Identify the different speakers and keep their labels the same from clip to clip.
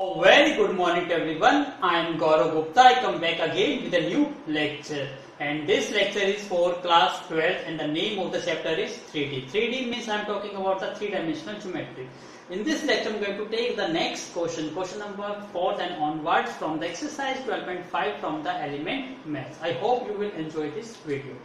Speaker 1: Very good morning to everyone. I am Gaurav Gupta. I come back again with a new lecture. And this lecture is for class 12 and the name of the chapter is 3D. 3D means I am talking about the three-dimensional geometry. In this lecture I am going to take the next question number 4 and onwards from the exercise 12.5 from the element maths. I hope you will enjoy this video.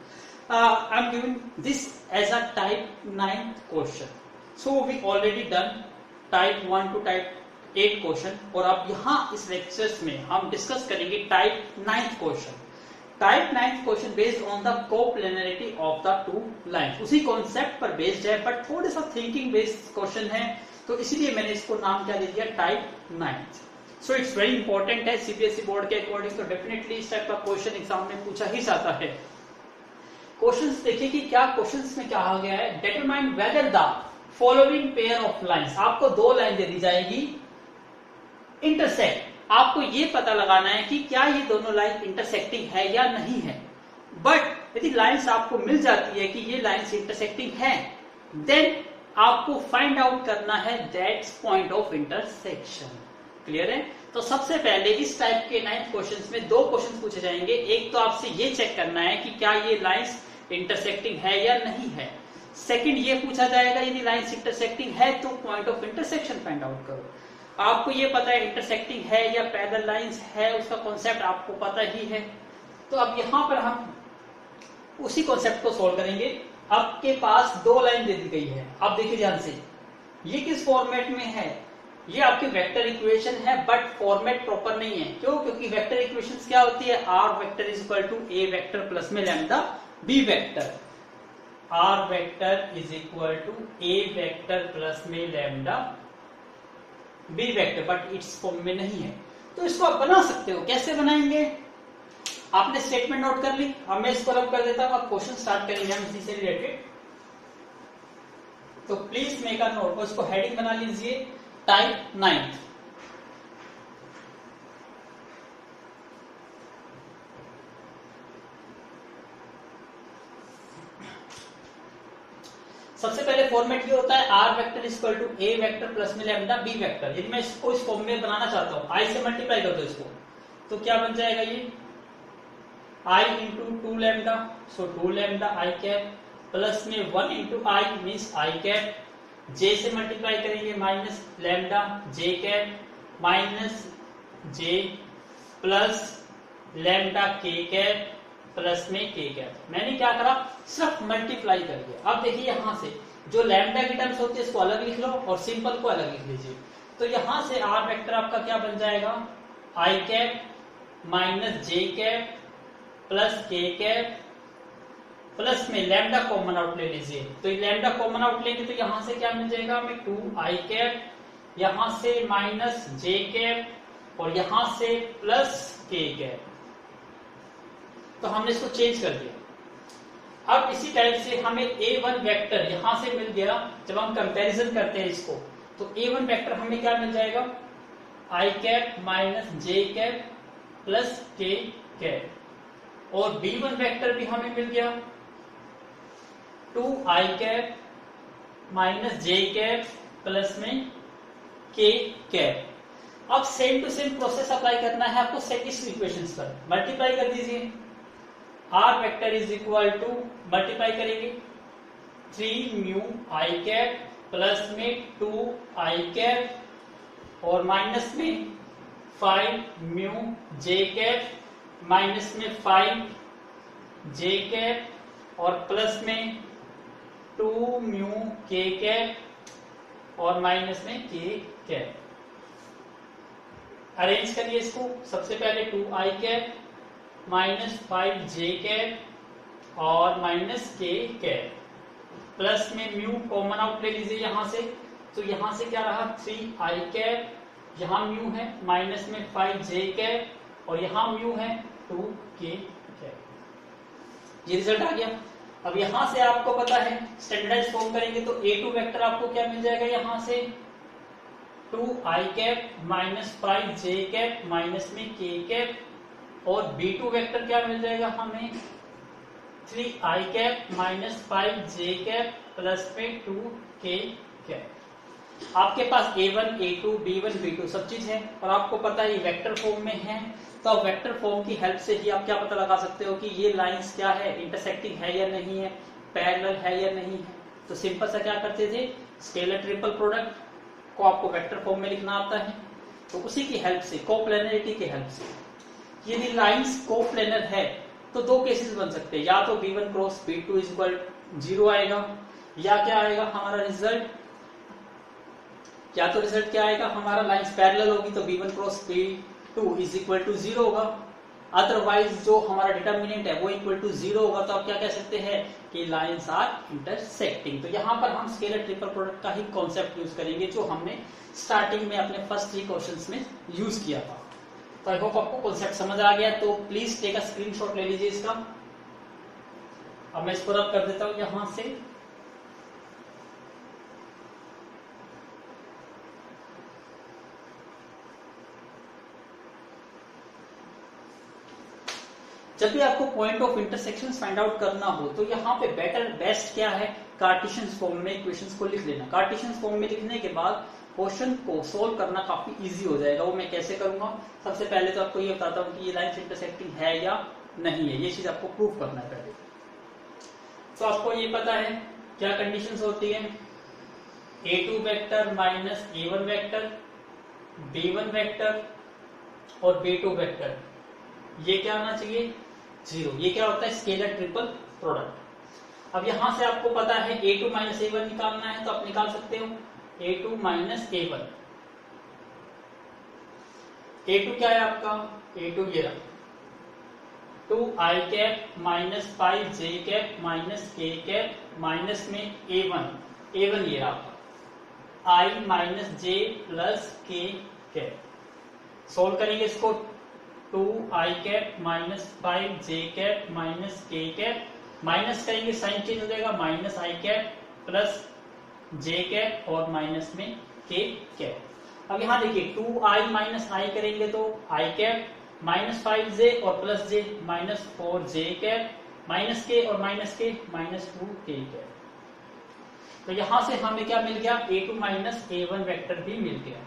Speaker 1: I am giving this as a type 9 question. So we already done type 1 to type 8 question और अब यहाँ इस lectures में हम discuss करेंगे type 9th question. Type 9th question based on the coplanarity of the two lines. उसी concept पर based है बट थोड़ा सा थिंकिंग बेस्ड क्वेश्चन है, तो इसीलिए मैंने इसको नाम क्या दे दिया, type 9th. So it's very important है. सीबीएसई बोर्ड के अकॉर्डिंग तो डेफिनेटली इस टाइप का क्वेश्चन एग्जाम में पूछा ही जाता है. क्वेश्चंस देखिए कि क्या क्वेश्चंस में क्या आ गया है. Determine whether the following pair of lines. आपको दो लाइन दे दी जाएगी इंटरसेक्ट. आपको ये पता लगाना है कि क्या ये दोनों लाइन इंटरसेक्टिंग है या नहीं है. बट यदि लाइंस आपको मिल जाती है कि ये लाइंस इंटरसेक्टिंग है, देन आपको फाइंड आउट करना है that's point of intersection. Clear है. तो सबसे पहले इस टाइप के 9th क्वेश्चंस में दो क्वेश्चंस पूछे जाएंगे. एक तो आपसे ये चेक करना है कि क्या ये लाइंस इंटरसेक्टिंग है या नहीं है. सेकंड ये पूछा जाएगा यदि लाइंस इंटरसेक्टिंग है तो point of intersection find out करो. आपको ये पता है इंटरसेक्टिंग है या पैरेलल लाइंस है, उसका कॉन्सेप्ट आपको पता ही है. तो अब यहां पर हम उसी कॉन्सेप्ट को सोल्व करेंगे. आपके पास दो लाइन दे दी गई है. अब देखिए ध्यान से, ये किस फॉर्मेट में है. ये आपकी वेक्टर इक्वेशन है बट फॉर्मेट प्रॉपर नहीं है. क्यों? क्योंकि वेक्टर इक्वेशंस क्या होती है, are vector is equal to A vector plus में lambda B vector. R vector is equal to A vector plus में lambda B vector, but it's form में नहीं है. तो इसको आप बना सकते हो. कैसे बनाएंगे, आपने स्टेटमेंट नोट कर ली. अब मैं इसको रब कर देता हूं. अब क्वेश्चन स्टार्ट करेंगे हम इसी से रिलेटेड. तो प्लीज मेक अ नोट. इसको हेडिंग बना लीजिए टाइप 9th. सबसे पहले फॉर्मेट ये होता है are vector equal to A vector plus में लैम्डा बी वेक्टर. यदि मैं इसको इस फॉर्म में बनाना चाहता हूं, आई से मल्टीप्लाई कर दो इसको, तो क्या बन जाएगा ये I into 2 lambda. So 2 lambda I cap plus में 1 into I means I cap. J से मल्टीप्लाई करेंगे minus lambda J cap minus J plus lambda K cap plus में के कैप. मैंने क्या करा, सिर्फ मल्टीप्लाई कर दिया. अब देखिए यहां से जो लैम्डा की टर्म्स होती है इसको अलग लिख लो और सिंपल को अलग लिख लीजिए. तो यहां से आर वेक्टर आपका क्या बन जाएगा, i cap minus j cap plus k cap plus में लैम्डा कॉमन आउट ले लीजिए. तो लैम्डा कॉमन आउट लेंगे तो यहां से क्या मिल जाएगा हमें 2 आई कैप, यहां से माइनस जे कैप और यहां से प्लस के कैप. तो हमने इसको चेंज कर दिया. अब इसी टाइप से हमें A1 वेक्टर यहां से मिल गया. जब हम कंपैरिजन करते हैं इसको तो A1 वेक्टर हमें क्या मिल जाएगा, i cap minus j cap plus k cap. और B1 वेक्टर भी हमें मिल गया 2 i cap minus j cap plus में के कैप. अब same to same process apply करना है आपको इस इक्वेशंस पर. मल्टीप्लाई कर दीजिए. R vector is equal to multiply करेंगे 3 म्यू आई कैप प्लस में 2 आई कैप और माइनस में 5 म्यू जे कैप माइनस में 5 जे कैप और प्लस में 2 म्यू के कैप और माइनस में के कैप. अरेंज करिए इसको. सबसे पहले 2 i cap minus 5 J cap और माइनस के कैप प्लस में म्यू कॉमन आउट ले लीजिए यहां से. तो यहां से क्या रहा 3 आई कैप, यहां म्यू है माइनस में 5 जे कैप और यहां म्यू है 2 के कैप. ये रिजल्ट आ गया. अब यहां से आपको पता है स्टैंडर्डाइज फॉर्म करेंगे तो A2 वेक्टर आपको क्या मिल जाएगा, यहां से 2 i cap minus 5 J cap minus में के कैप. और B2 वेक्टर क्या मिल जाएगा हमें 3 आई कैप माइनस 5 जे कैप प्लस में 2 के कैप. आपके पास a1, a2, b1, b2 सब चीज है और आपको पता है ये वेक्टर फॉर्म में है, तो आप वेक्टर फॉर्म की हेल्प से ही आप क्या पता लगा सकते हो कि ये लाइंस क्या है, इंटरसेक्टिंग है या नहीं है, पैरेलल है या नहीं है। तो सिंपल सा क्या करते थे, स्केलर ट्रिपल प्रोडक्ट को आपको वेक्टर फॉर्म में लिखना आता है, तो उसी की हेल्प से, कोप्लेनरिटी की हेल्प से, यदि लाइंस कोप्लेनर है तो दो केसेस बन सकते हैं, या तो b1 cross b2 is equal 0 आएगा, या क्या आएगा हमारा रिजल्ट, या तो रिजल्ट क्या आएगा हमारा, लाइंस पैरेलल होगी तो b1 cross b2 is equal to 0 होगा, अदरवाइज जो हमारा डिटर्मिनेंट है वो इक्वल टू 0 होगा। तो आप क्या कह सकते हैं कि लाइंस आर इंटरसेक्टिंग। तो यहाँ पर हम स्केलर ट्रिपल प्रोडक्ट का ही कॉन्सेप्ट यूज करेंगे जो हमने स्टार्टिंग में अपने फर्स्ट 3 क्वेश्चंस में यूज किया था। तो आई होप आपको कॉन्सेप्ट समझ आ गया, तो प्लीज टेक अ स्क्रीनशॉट ले लीजिए इसका। अब मैं इसको रब कर देता हूं यहां से। जब भी आपको point of intersection find out करना हो तो यहाँ पे बेस्ट क्या है, कार्टेशियन फॉर्म में इक्वेशंस को लिख लेना। कार्टेशियन फॉर्म में लिखने के बाद क्वेश्चन को सोल्व करना काफी इजी हो जाएगा। वो मैं कैसे करूंगा, सबसे पहले तो आपको ये बताता हूँ कि ये लाइंस इंटरसेक्टिंग है या नहीं है, ये चीज आपको प्रूव करना है पहले। तो आपको ये पता है क्या कंडीशंस होती है, a2 vector minus a1 vector, b1 vector और b2 वेक्टर, ये क्या आना चाहिए 0। ये क्या होता है, स्केलर ट्रिपल प्रोडक्ट। अब यहां से आपको पता है a2 माइनस a1 निकालना है, तो आप निकाल सकते हो a2 माइनस a1। a2 क्या है आपका, a2 ये रहा 2i cap minus 5j cap minus k cap minus में a1 ये रहा आपका i minus j plus k cap. Solve करेंगे इसको, 2i cap minus 5j cap minus k cap, minus करेंगे साइन चेंज हो जाएगा, minus i cap plus j cap और माइनस में k कैप। अब यहाँ देखिए 2i माइनस i करेंगे तो i कैप माइनस 5j और plus j minus 4j cap minus k और minus k minus 2k cap. तो यहां से हमें क्या मिल गया, a2 माइनस a1 वेक्टर भी मिल गया।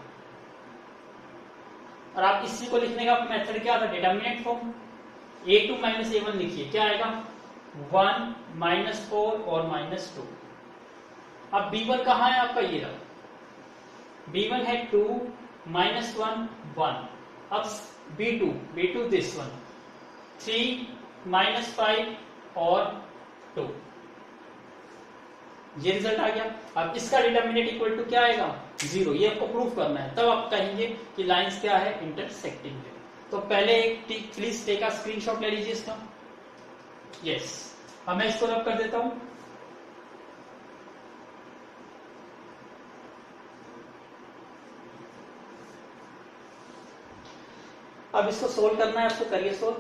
Speaker 1: और आप इसी को लिखने का मेथड क्या था, determinant form. a2 minus a1 लिखिए, क्या आएगा 1 माइनस 4 और माइनस 2। अब b1 कहाँ है आपका, ये रहा b1 है 2 माइनस 1 1। अब b2 दिस वन 3 माइनस 5 और 2, ये रिजल्ट आ गया। अब इसका डिटर्मिनेंट इक्वल टू क्या आएगा 0, ये आपको प्रूफ करना है, तब आप कहेंगे कि लाइंस क्या है, इंटरसेक्टिंग है। तो पहले एक प्लीज टेक अ स्क्रीनशॉट ले लीजिए इसका। यस, अब मैं इसको रब कर देता हूं। अब इसको सोल्व करना है आपको, करिए सोल्व।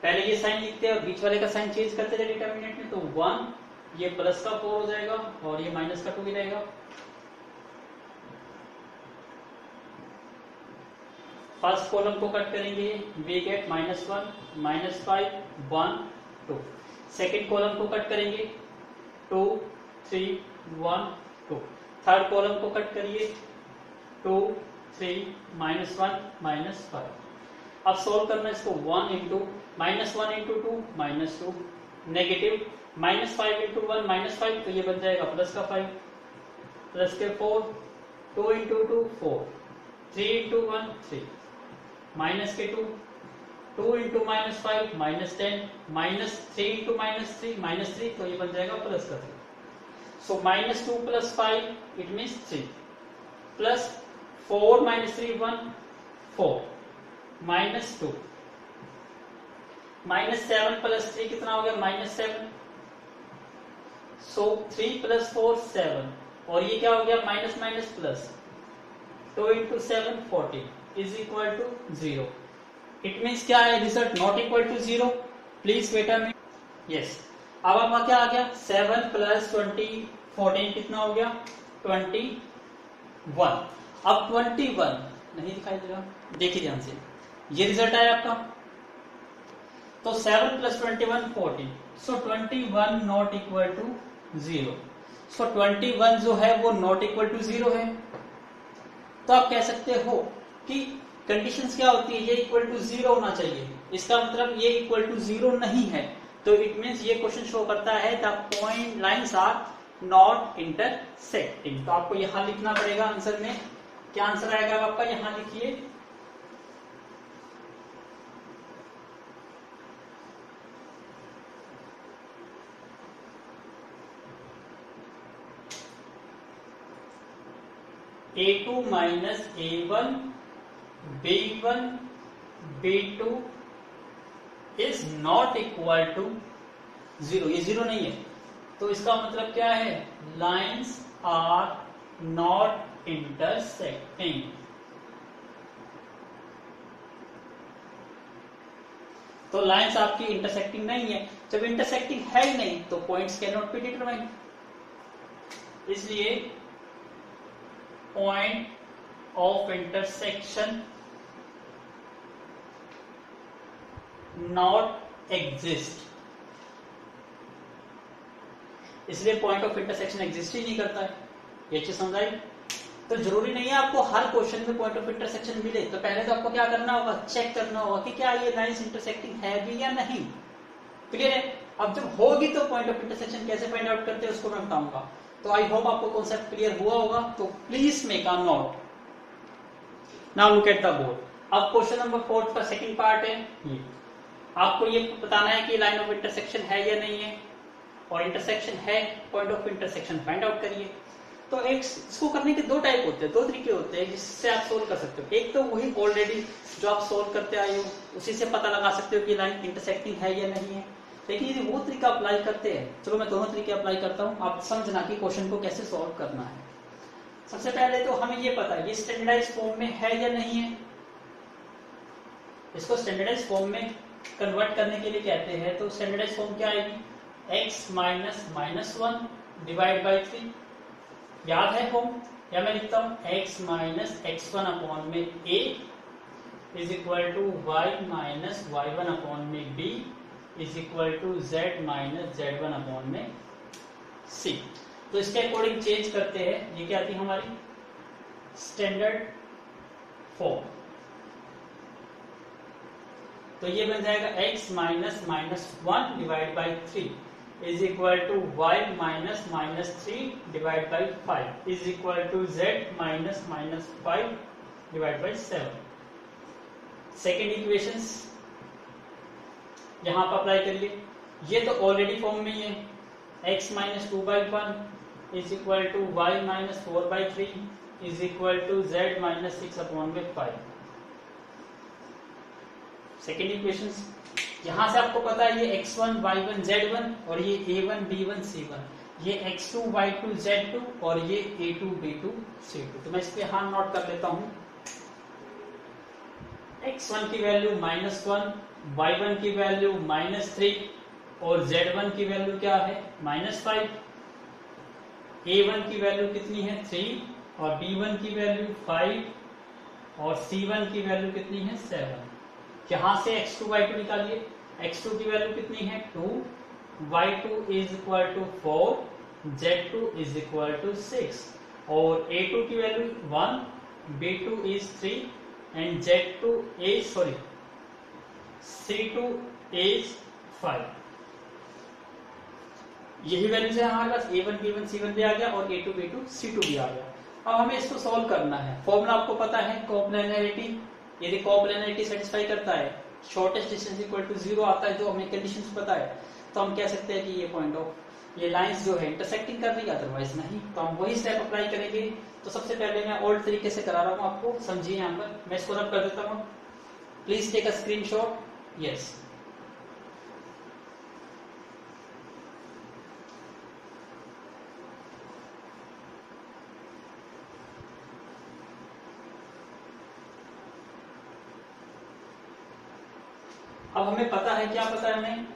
Speaker 1: पहले ये साइन लिखते हैं और बीच वाले का साइन चेंज करते थे डिटर्मिनेंट में, तो 1 ये प्लस का 4 हो जाएगा और ये माइनस का 2 ही रहेगा। फर्स्ट कॉलम को कट करेंगे, we get minus 1 minus 5 1 2। Second column को कट करेंगे 2 3 1 2। थर्ड कॉलम को कट करिए 2 3 माइनस 1 माइनस 5। अब सोल्व करना इसको, 1 into minus 1 into 2 minus 2, negative minus 5 into 1 minus 5, तो ये बन जाएगा प्लस का 5 प्लस के 4, 2 इंटू 2 4, 3 इंटू 1 3, माइनस के 2 into minus 5 minus 10, minus 3 into minus 3 minus 3, तो ये बन जाएगा प्लस का 3। So minus 2 plus 5 it means 3, plus 4 minus 3 1 4 minus 2, minus 7 plus 3 कितना हो गया माइनस 7। सो 3 प्लस 4 7 और ये क्या हो गया minus minus plus, 2 into 7 14 is equal to 0। It means क्या है, result not equal to 0। Please wait a minute. Yes, अब आपका क्या आ गया 7 प्लस 20 14 कितना हो गया 21। अब 21 नहीं दिखाई दे रहा, देखिए ध्यान से, ये रिजल्ट आया आपका। तो 7 plus 21 14, so 21 not equal to 0। So 21 जो है वो नॉट इक्वल टू 0 है। तो आप कह सकते हो कि कंडीशंस क्या होती है, ये इक्वल टू 0 होना चाहिए, इसका मतलब ये इक्वल टू 0 नहीं है, तो इट मींस ये क्वेश्चन शो करता है the point lines are not intersecting. तो आपको यहां लिखना पड़ेगा आंसर में, क्या आंसर आएगा आपका, यहां लिखिए A2 minus A1 B1 B2 is not equal to 0, ये 0 नहीं है, तो इसका मतलब क्या है, लाइन्स आर नॉट इंटरसेक्टिंग। तो लाइन्स आपकी इंटरसेक्टिंग नहीं है, जब इंटरसेक्टिंग है ही नहीं तो points can not be determined, इसलिए point of intersection not exist, इसलिए पॉइंट ऑफ इंटरसेक्शन एग्जिस्ट ही नहीं करता है। ये चीज समझाई। तो जरूरी नहीं है आपको हर क्वेश्चन में पॉइंट ऑफ इंटरसेक्शन मिले, तो पहले तो आपको क्या करना होगा, चेक करना होगा कि क्या ये लाइंस इंटरसेक्टिंग है भी या नहीं। क्लियर है। अब जब होगी तो पॉइंट ऑफ इंटरसेक्शन कैसे फाइंड आउट करते हैं उसको मैं बताऊंगा। तो आई होप आपको कॉन्सेप्ट क्लियर हुआ होगा। तो please make a note. Now look at the board. अब क्वेश्चन नंबर 4 का सेकंड पार्ट है ये, आपको ये बताना है कि लाइन ऑफ इंटरसेक्शन है या नहीं है, और इंटरसेक्शन है, point of intersection find out करिए। तो एक इसको करने के दो टाइप होते हैं, दो तरीके होते हैं जिससे आप सोल्व कर सकते हो। एक तो वही ऑलरेडी जो आप सोल्व करते आए हो उसी से पता लगा सकते हो कि लाइन इंटरसेक्टिंग है या नहीं है, लेकिन यदि वो तरीका अप्लाई करते हैं, चलो मैं दोनों तरीके अप्लाई करता हूँ, आप समझना कि क्वेश्चन को कैसे सोल्व करना है। सबसे पहले तो हमें ये पता है ये स्टैंडर्डाइज फॉर्म में है या नहीं है। इसको स्टैंडर्डाइज फॉर्म में कन्वर्ट करने के लिए कहते हैं, तो स्टैंडर्डाइज फॉर्म क्या आएगी, x minus minus 1 divide by 3, याद है फॉर्म, या मैं लिखता हूं x माइनस x1 अपॉन में a is equal to y minus y1 upon में b is equal to z minus z1 upon में c। तो इसके अकॉर्डिंग चेंज करते हैं, ये क्या आती है हमारी स्टैंडर्ड फॉर्म। तो ये बन जाएगा x minus minus 1 divide by 3 is equal to y minus minus 3 divide by 5 is equal to z minus minus 5 divide by 7। Second equations यहां पर अप्लाई करिए। ये तो ऑलरेडी फॉर्म में ही है, x minus 2 by 1 is equal to y minus 4 by 3 is equal to z minus 6 upon में 5। Second equations, यहां से आपको पता है ये x1 y1 z1 और ये a1 b1 c1, ये x2 y2 z2 और ये a2 b2 c2। तो मैं इसके यहां नोट कर लेता हूं, x1 की वैल्यू -1, y1 की वैल्यू -3 और z1 की वैल्यू क्या है -5, a1 की वैल्यू कितनी है 3 और b1 की वैल्यू 5 और c1 की वैल्यू कितनी है 7। यहां से x2 y2 निकालिए, x2 की वैल्यू कितनी है 2, y2 is equal to 4, z2 is equal to 6 और a2 की value 1, b2 is 3 and c2 is 5। यही वैल्यूज है हमारे पास, a1 b1 c1 भी आ गया और a2 b2 c2 भी आ गया। अब हमें इसको सॉल्व करना है। फॉर्मूला आपको पता है कोप्लेनरिटी, यदि कोप्लेनरिटी सेटिस्फाई करता है, शॉर्टेस्ट डिस्टेंस इक्वल टू 0 आता है, जो हमें कंडीशंस पता है, तो हम कह सकते हैं कि ये पॉइंट ऑफ ये लाइंस जो है इंटरसेक्टिंग कर रही है, अदरवाइज नहीं। तो हम वही स्टेप अप्लाई करेंगे। तो सबसे पहले मैं ओल्ड तरीके से करा रहा हूँ आपको, समझिए। यहाँ पर मैं इसको रब कर देता हूँ, please take a screenshot. Yes, अब हमें पता है, क्या पता है हमें,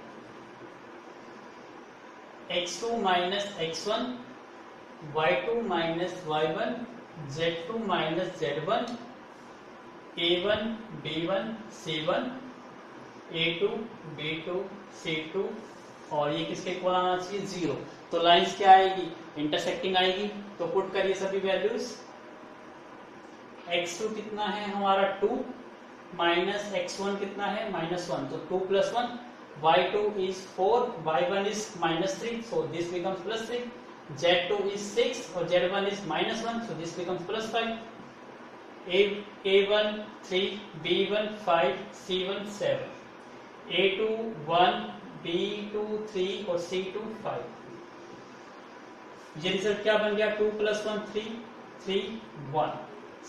Speaker 1: x2 minus x1, y2 minus y1, z2 minus z1, a1 b1 c1, a2 b2 c2 और ये किसके इक्वल आना चाहिए 0। तो लाइंस क्या आएगी, इंटरसेक्टिंग आएगी। तो पुट करिए सभी वैल्यूज। x2 कितना है हमारा 2 माइनस x1 कितना है -1, तो 2 + 1, y2 is 4, y1 is -3, so this becomes +3, z2 is 6 और z1 is -1, so this becomes +5, a1 3, b1 5, c1 7, a2 1, b2 3 और c2 5। ये रिजल्ट क्या बन गया, 2 + 1 3, 3 1,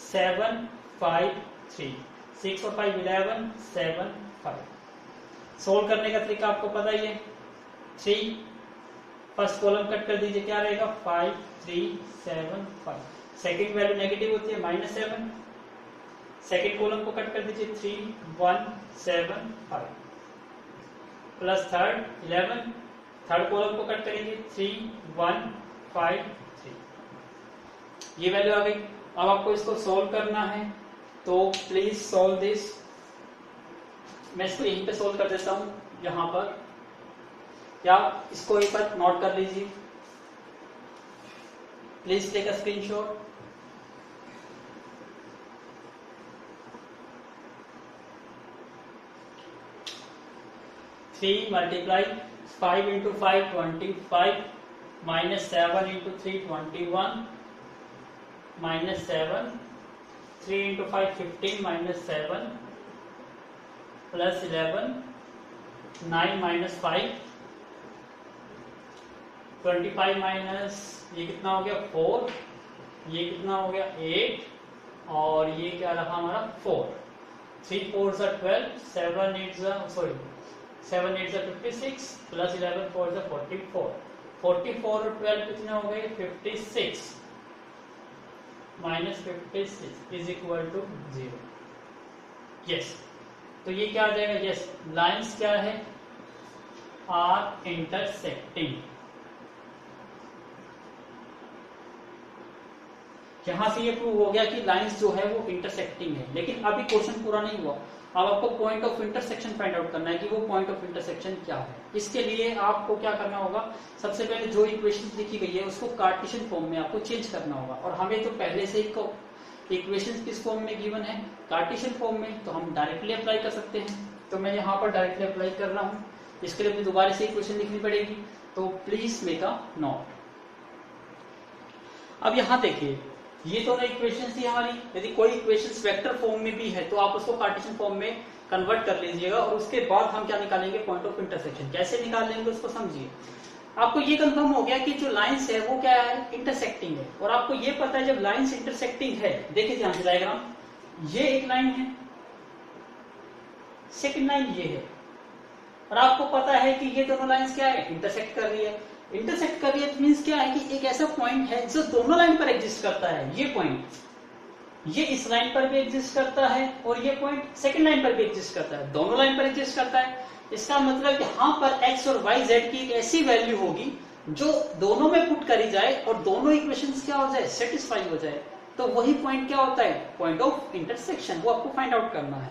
Speaker 1: 7 5 3, 6 और 5 11, 7 5। सोल्व करने का तरीका आपको पता ही है। 3 फर्स्ट कॉलम कट कर दीजिए, क्या रहेगा 5 3 7 5। सेकंड वैल्यू नेगेटिव होती है -7, सेकंड कॉलम को कट कर दीजिए 3 1 7 5 प्लस थर्ड 11, थर्ड कॉलम को कट करेंगे 3 1 5 3। ये वैल्यू आ गई। अब आपको इसको सोल्व करना है, तो प्लीज सोल्व दिस। मैं इसको यहीं पे सोल्व कर देता हूं, यहां पर, या इसको एक बार नोट कर लीजिए। Please take a screenshot. Three multiply 5 × 5 25, -7 × 3 21, -7, 3 × 5 15, -7 plus 11, 9 - 5, 25 minus ये कितना हो गया 4, ये कितना हो गया 8 और ये क्या रहा हमारा 4। 3 4 12, 7 8 56 प्लस 11 4 44। 44 और 12 कितने हो गए 56, -56 इज इक्वल टू 0। यस, तो ये क्या आ जाएगा, यस लाइंस क्या है, आर इंटरसेक्टिंग। यहां से ये प्रूव हो गया कि लाइंस जो है वो इंटरसेक्टिंग है। लेकिन अभी क्वेश्चन पूरा नहीं हुआ। अब आपको point of intersection find out करना है कि वो पॉइंट ऑफ इंटरसेक्शन क्या है। इसके लिए आपको क्या करना होगा, सबसे पहले जो इक्वेशन लिखी गई है उसको कार्टेशियन फॉर्म में आपको चेंज करना होगा। और हमें तो पहले से ही इक्वेशन किस फॉर्म में गिवन है, कार्टेशियन फॉर्म में, तो हम डायरेक्टली अप्लाई कर सकते हैं। तो मैं यहाँ पर डायरेक्टली अप्लाई कर रहा हूँ। इसके लिए मुझे दोबारा से इक्वेशन लिखनी पड़ेगी, तो प्लीज मेक अ नोट। अब यहाँ देखिए, ये दोनों इक्वेशन थी हमारी। यदि कोई इक्वेशन वेक्टर फॉर्म में भी है तो आप उसको कार्टेशियन फॉर्म में कन्वर्ट कर लीजिएगा, और उसके बाद हम क्या निकालेंगे, पॉइंट ऑफ इंटरसेक्शन। कैसे निकालेंगे उसको समझिए। आपको ये कंफर्म हो गया कि जो लाइंस है वो क्या है, इंटरसेक्टिंग है। और आपको ये पता है जब लाइंस इंटरसेक्टिंग है, देखिए ध्यान से डायग्राम, ये एक लाइन है, सेकंड लाइन ये है, और आपको पता है कि ये दोनों लाइंस क्या है, इंटरसेक्ट कर रही है। इंटरसेक्ट कर रही है मींस क्या है कि एक ऐसा पॉइंट है जो दोनों लाइन पर एग्जिस्ट करता है। ये पॉइंट, ये इस लाइन पर भी एग्जिस्ट करता है और ये पॉइंट सेकंड लाइन पर भी एग्जिस्ट करता है, दोनों लाइन पर एग्जिस्ट करता है। इसका मतलब यहाँ पर x और y z की एक ऐसी वैल्यू होगी जो दोनों में पुट करी जाए और दोनों इक्वेशंस क्या हो जाए, सेटिस्फाई हो जाए। तो वही पॉइंट क्या होता है, पॉइंट ऑफ इंटरसेक्शन। वो आपको फाइंड आउट करना है।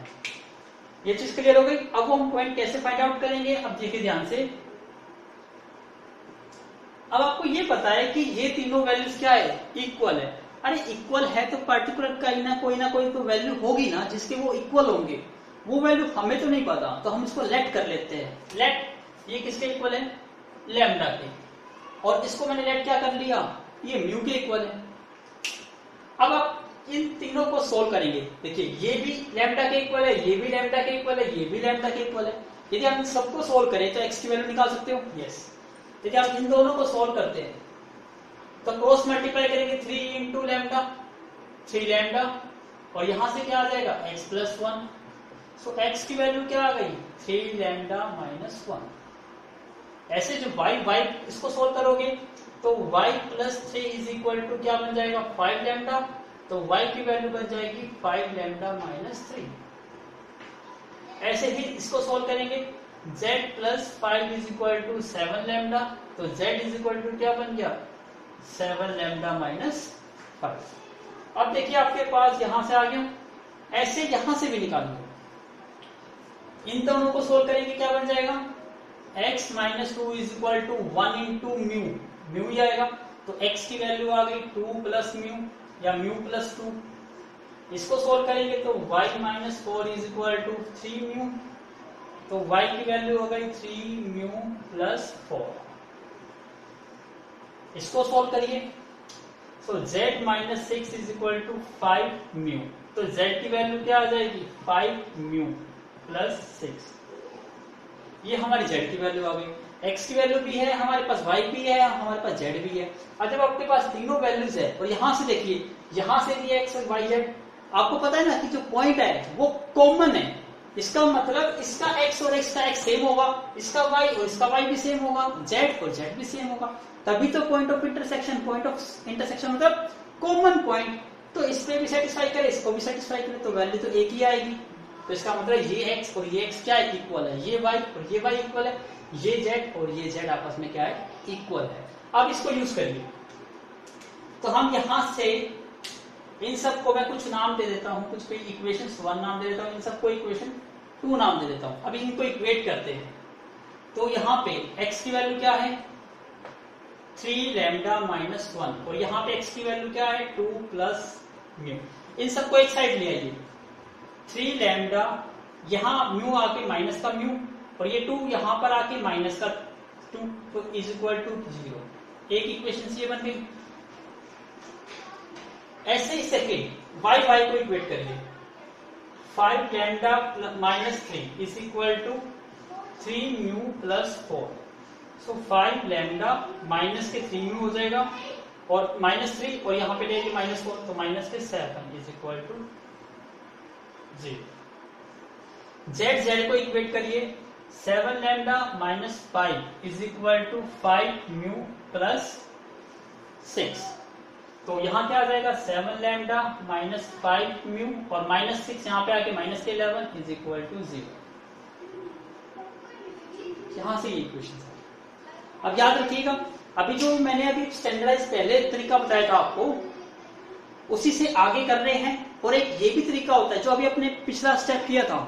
Speaker 1: ये चीज क्लियर हो गई। अब वो हम पॉइंट कैसे फाइंड आउट करेंगे, अब देखिए ध्यान से। अब आपको ये पता है कि ये तीनों वैल्यूज क्या है, इक्वल है। अरे इक्वल है तो पर्टिकुलर का ना कोई तो वैल्यू होगी ना जिसके वो इक्वल होंगे। वो वैल्यू हमें तो नहीं पता, तो हम इसको लेट कर लेते हैं। लेट ये किसके इक्वल है, लैम्डा के, और इसको मैंने लेट क्या कर लिया, ये म्यू के इक्वल है। अब आप इन तीनों को सोल्व करेंगे। देखिए ये भी लैम्डा के इक्वल है, ये भी लैम्डा के इक्वल है, ये भी लैम्डा के इक्वल है। यदि आप इन सबको सोल्व करें तो एक्स की वैल्यू निकाल सकते हो, यस। यदि आप इन दोनों को सोल्व करते हैं तो क्रॉस मल्टीप्लाई करेंगे 3 × लैम्डा, 3 लैम्डा, और यहां से क्या आ जाएगा x + 1। सो x की वैल्यू क्या आ गई, 3 लैम्डा - 1। ऐसे जो y इसको सोल्व करोगे तो y + 3 इज इक्वल टू क्या बन जाएगा, 5 लैम्डा। तो y की वैल्यू बन जाएगी 5 लैम्डा - 3। ऐसे ही इसको सोल्व करेंगे, z + 5 is equal to 7 lambda. तो z इज इक्वल टू क्या बन गया, 7 लैम्डा - 5। अब देखिए आपके पास यहां से आ गया। ऐसे यहां से भी निकालेंगे, इन दोनों को सोल्व करेंगे, क्या बन जाएगा, x - 2 is equal to 1 × mu. Mu ही आएगा। तो x की वैल्यू आ गई 2 प्लस म्यू या म्यू प्लस 2। इसको सोल्व करेंगे तो y minus 4 is equal to 3 mu. तो y की वैल्यू हो गई 3 म्यू प्लस 4। इसको सोल्व करिए। So z minus 6 is equal to 5 mu. तो z की वैल्यू क्या आ जाएगी 5 म्यू प्लस 6। ये हमारी z की वैल्यू आ गई। x की वैल्यू भी है हमारे पास, y भी है हमारे पास, z भी है। अब जब आपके पास तीनों वैल्यूज है और यहां से देखिए, यहां से भी x और y z, आपको पता है ना कि जो पॉइंट है वो कॉमन है। इसका मतलब इसका x और x का x सेम होगा, इसका y और इसका y भी सेम होगा, z और z भी सेम होगा। तभी तो पॉइंट ऑफ इंटरसेक्शन मतलब कॉमन पॉइंट। तो इस पे भी सेटिस्फाई करे, इसको भी सेटिस्फाई करे, तो वैल्यू तो एक ही आएगी। तो इसका मतलब ये x और ये x क्या है, इक्वल है। ये y और ये y इक्वल है। ये z और ये z आपस में क्या है, इक्वल है। अब इसको यूज करिए। तो हम यहां से इन सबको मैं कुछ नाम दे देता हूं, कुछ पे इक्वेशन 1 नाम दे देता हूं, इन सबको इक्वेशन 2 नाम दे देता हूं। अब इनको इक्वेट करते हैं। तो यहाँ पे x की वैल्यू क्या है 3 लैम्डा माइनस 1 और यहाँ पे x की वैल्यू क्या है 2 प्लस म्यू। इन सबको एक साइड ले आइए। 3 लैम्डा, यहाँ म्यू आके माइनस का म्यू और ये 2 यहाँ पर आके माइनस का 2, तो इज इक्वल टू 0। एक इक्वेशन ये बन गई। ऐसे ही सेकेंड y को इक्वेट करिए। 5 lambda minus 3 is equal to 3 mu plus 4। So 5 lambda minus के 3 म्यू हो जाएगा और माइनस 3 और यहाँ पे ले माइनस 4, तो माइनस के 7 इज इक्वल टू 0। z को इक्वेट करिए। 7 lambda minus 5 is equal to 5 mu plus 6। तो यहाँ क्या आ जाएगा 7 लैम्डा माइनस 5 म्यू और माइनस 6 यहाँ पे आके माइनस के 11 इज इक्वल टू 0। यहां से ये इक्वेशन है। अब याद रखिएगा, अभी जो मैंने अभी स्टैंडर्डाइज पहले तरीका बताया था आपको, उसी से आगे कर रहे हैं। और एक ये भी तरीका होता है जो अभी अपने पिछला स्टेप किया था,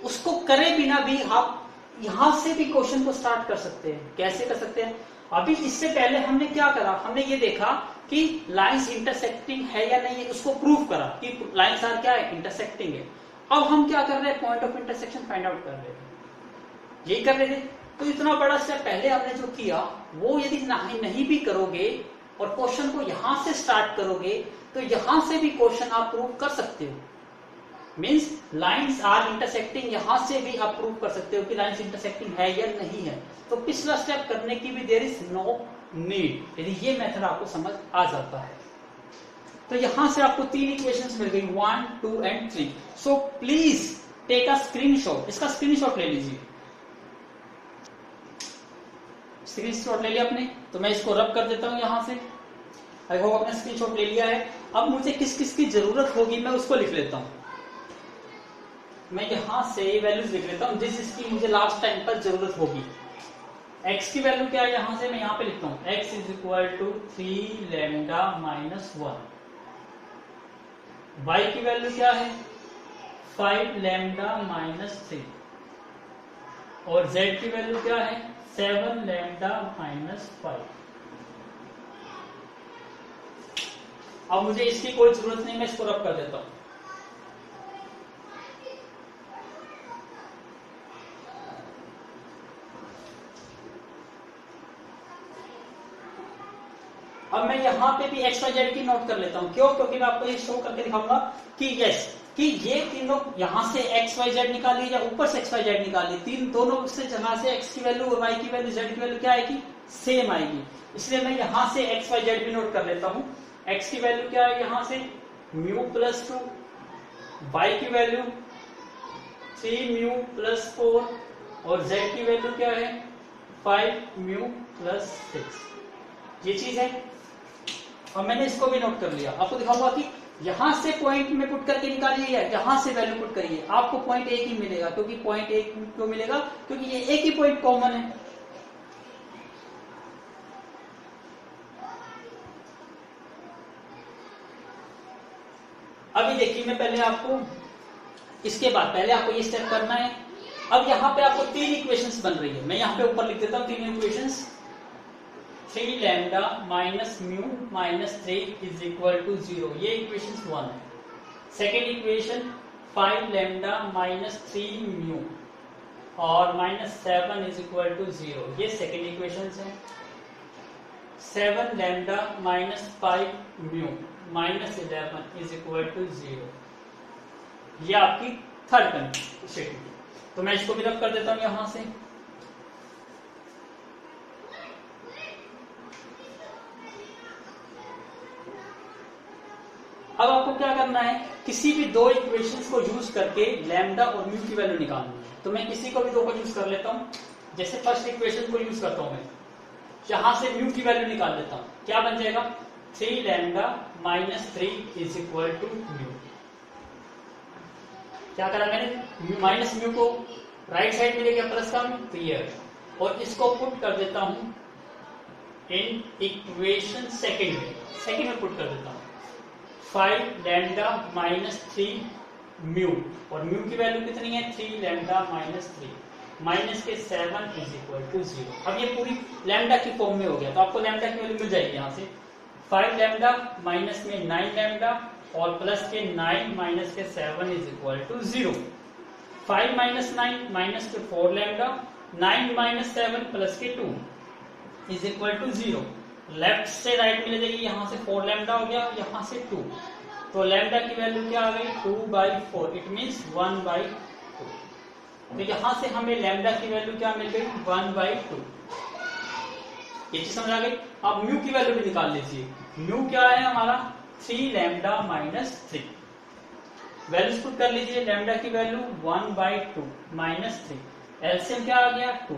Speaker 1: उसको करे बिना भी आप यहां से भी क्वेश्चन को स्टार्ट कर सकते हैं। कैसे कर सकते हैं? अभी इससे पहले हमने क्या करा, हमने ये देखा कि लाइंस इंटरसेक्टिंग है या नहीं है, उसको प्रूव करा कि लाइंस आर क्या है, इंटरसेक्टिंग है। अब हम क्या कर रहे हैं, point of intersection find out कर रहे हैं। यही कर रहे थे। तो इतना बड़ा स्टेप पहले हमने जो किया, वो यदि नहीं भी करोगे और क्वेश्चन को यहां से स्टार्ट करोगे, तो यहां से भी क्वेश्चन आप प्रूव कर सकते हो। मीन्स लाइंस आर इंटरसेक्टिंग, यहां से भी आप प्रूव कर सकते हो कि लाइंस इंटरसेक्टिंग है या नहीं है। तो पिछला स्टेप करने की भी देयर इज नो नीड, यदि ये मेथड आपको समझ आ जाता है। तो यहां से आपको 3 इक्वेशंस मिल गई, 1, 2 and 3। So please take a screenshot. इसका स्क्रीनशॉट ले लीजिए। स्क्रीनशॉट ले लिया आपने, तो मैं इसको रब कर देता हूं यहां से। आई होप आपने स्क्रीनशॉट ले लिया है। अब मुझे किस किस की जरूरत होगी मैं उसको लिख लेता हूं। मैं यहां से वैल्यूज लिख लेता हूं जिस इसकी मुझे लास्ट टाइम पर जरूरत होगी। x की वैल्यू क्या है, यहां से मैं यहां पे लिखता हूं x is equal to 3 lambda minus 1। y की वैल्यू क्या है 5 लैम्डा माइनस 3 और z की वैल्यू क्या है 7 लैम्डा माइनस 5। अब मुझे इसकी कोई जरूरत नहीं, मैं इसको रब कर देता हूं। अब मैं यहां पे भी एक्स वाई जेड की नोट कर लेता हूं। क्यों? क्योंकि मैं आपको ये शो करके दिखाऊंगा कि यस, कि ये तीनों यहां से एक्स वाई जेड निकालिए या ऊपर से एक्स वाई जेड निकालिए, तीन दोनों से जहां से एक्स की वैल्यू और वाई की वैल्यू जेड की वैल्यू क्या आएगी, सेम आएगी। इसलिए मैं यहां से एक्स वाई जेड भी नोट कर लेता हूं। एक्स की वैल्यू क्या है यहां से म्यू प्लस 2, वाई की वैल्यू 3 म्यू प्लस 4 और जेड की वैल्यू क्या है 5 म्यू प्लस 6। ये चीज है। और मैंने इसको भी नोट कर लिया। आपको दिखाऊंगा कि यहां से पॉइंट में पुट करके निकालिए या यहां से वैल्यू पुट करिए, आपको पॉइंट एक ही मिलेगा। क्योंकि पॉइंट एक क्यों मिलेगा? क्योंकि ये एक ही पॉइंट कॉमन है। अभी देखिए, मैं पहले आपको इसके बाद पहले आपको ये स्टेप करना है। अब यहां पे आपको 3 इक्वेशंस बन रही है। मैं यहां पे ऊपर लिख देता हूं 3 equations. 3 lambda minus mu minus 3 is equal to 0, ये इक्वेशन 1 है। Second equation 5 lambda minus 3 mu और माइनस 7 इज इक्वल टू 0, ये सेकेंड इक्वेशन है। 7 lambda minus 5 mu minus 11 is equal to 0, ये आपकी थर्ड कंडीशन। तो मैं इसको भी रब कर देता हूं यहां से। अब आपको क्या करना है, किसी भी दो इक्वेशंस को यूज करके लैम्डा और म्यू की वैल्यू निकालनी है। तो मैं किसी को भी दो को यूज कर लेता हूं। जैसे फर्स्ट इक्वेशन को यूज करता हूं मैं, यहां से म्यू की वैल्यू निकाल लेता हूं। क्या बन जाएगा, 3 lambda minus 3 is equal to mu. क्या करा मैंने, माइनस म्यू को राइट साइड में लेके प्लस का तो ये, और इसको पुट कर देता हूं इन इक्वेशन सेकेंड में पुट कर देता हूं। 5 लैम्डा माइनस 3 म्यू, और म्यू की वैल्यू कितनी है, 3 लैम्डा माइनस 3 माइनस के 7 इज इक्वल टू 0। अब ये पूरी लैम्डा की फॉर्म में हो गया, तो आपको लैम्डा की वैल्यू मिल जाएगी यहाँ से। 5 लैम्डा माइनस में 9 लैम्डा और प्लस के 9 माइनस के 7 is equal to 0। 5 minus 9 minus के 4 लैम्डा, 9 माइनस 7 प्लस के 2 इज इक्वल टू 0। लेफ्ट से राइट में ले जाइए, यहां से 4 लैम्डा हो गया, यहां से 2, तो लैम्डा की वैल्यू क्या आ गई, 2/4, इट मीन्स 1/2। तो यहां से हमें लैम्डा की वैल्यू क्या मिल गई, 1/2। ये चीज समझ आ गई। अब म्यू की वैल्यू भी निकाल लीजिए। म्यू क्या है हमारा, 3 लैम्डा माइनस 3। वैल्यूज पुट कर लीजिए, लैम्डा की वैल्यू 1/2 माइनस 3, एलसीएम क्या आ गया 2,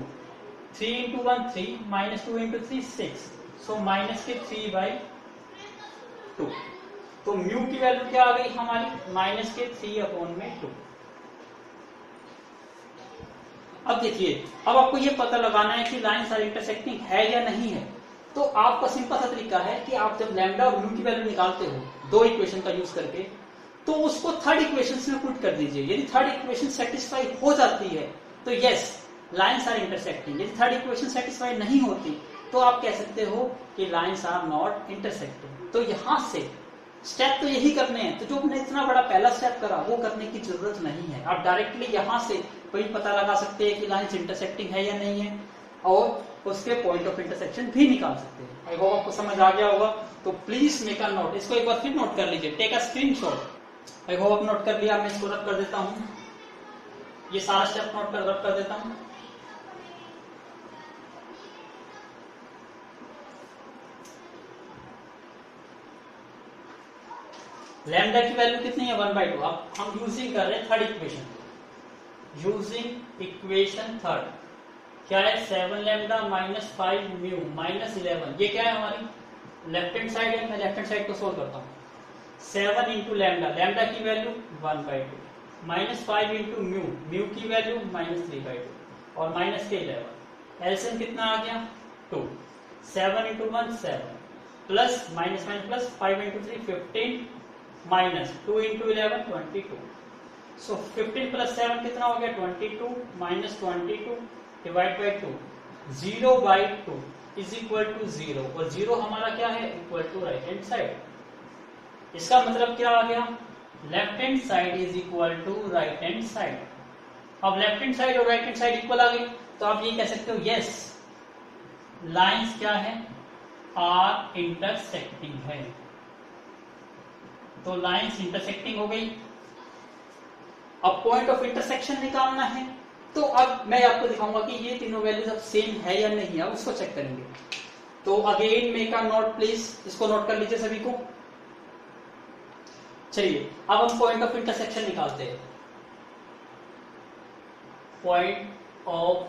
Speaker 1: 3 इंटू 1 3 माइनस 2 इंटू 3 6, सो माइनस के 3/2। तो म्यू की वैल्यू क्या आ गई हमारी, माइनस के 3/2। अब देखिए, अब आपको ये पता लगाना है कि लाइन्स आर इंटरसेक्टिंग है या नहीं है। तो आपका सिंपल सा तरीका है कि आप जब लैम्डा और म्यू की वैल्यू निकालते हो दो इक्वेशन का यूज करके, तो उसको थर्ड इक्वेशन में पुट कर दीजिए। यदि थर्ड इक्वेशन सेटिस्फाई हो जाती है तो यस लाइन्स आर इंटरसेक्टिंग। यदि थर्ड इक्वेशन सेटिस्फाई नहीं होती तो आप कह सकते हो कि लाइन्स आर नॉट इंटरसेक्टिंग। तो यहां से स्टेप तो यही करने हैं, तो जो हमने इतना बड़ा पहला स्टेप करा वो करने की जरूरत नहीं है। आप डायरेक्टली यहां से कोई पता लगा सकते हैं कि लाइन्स इंटरसेक्टिंग है या नहीं है, और उसके पॉइंट ऑफ इंटरसेक्शन भी निकाल सकते हैं। आई होप आपको समझ आ गया होगा। तो प्लीज मेक अ नोट, इसको एक बार फिर नोट कर लीजिए, take a screenshot. I hope आप नोट कर लिया। मैं इसको रब कर देता हूं, ये सारा स्टेप नोट कर रब कर देता हूं। लैम्डा की वैल्यू कितनी है, 1/2। अब हम यूजिंग कर रहे हैं third equation, using equation third. क्या है, 7 लैम्डा माइनस 5 म्यू माइनस 11, ये क्या है हमारी लेफ्ट हैंड साइड है। मैं लेफ्ट हैंड साइड को सोल्व करता हूँ। 7 इंटू लैम्डा, लैम्डा की value 1/2 minus 5 into mu, mu की वैल्यू माइनस 3/2 और माइनस के 11। एलसीएम कितना आ गया 2, 7 into 1 7 plus minus minus plus 5 into 3 15 minus 2 into 11 22। So 15 plus 7 कितना हो गया 22 minus 22 divide by 2, 0/2 is equal to 0, और 0 हमारा क्या है, equal to right hand side. इसका मतलब क्या आ गया, left hand side is equal to right hand side. अब लेफ्ट हैंड साइड और राइट हैंड साइड इक्वल आ गई, तो आप ये कह सकते हो यस लाइंस क्या है, आर इंटरसेक्टिंग है। तो लाइंस इंटरसेक्टिंग हो गई। अब पॉइंट ऑफ इंटरसेक्शन निकालना है, तो अब मैं आपको दिखाऊंगा कि ये तीनों वैल्यूज अब सेम है या नहीं है, उसको चेक करेंगे। तो again make a note please, इसको नोट कर लीजिए सभी को। चलिए अब हम पॉइंट ऑफ इंटरसेक्शन निकालते हैं। पॉइंट ऑफ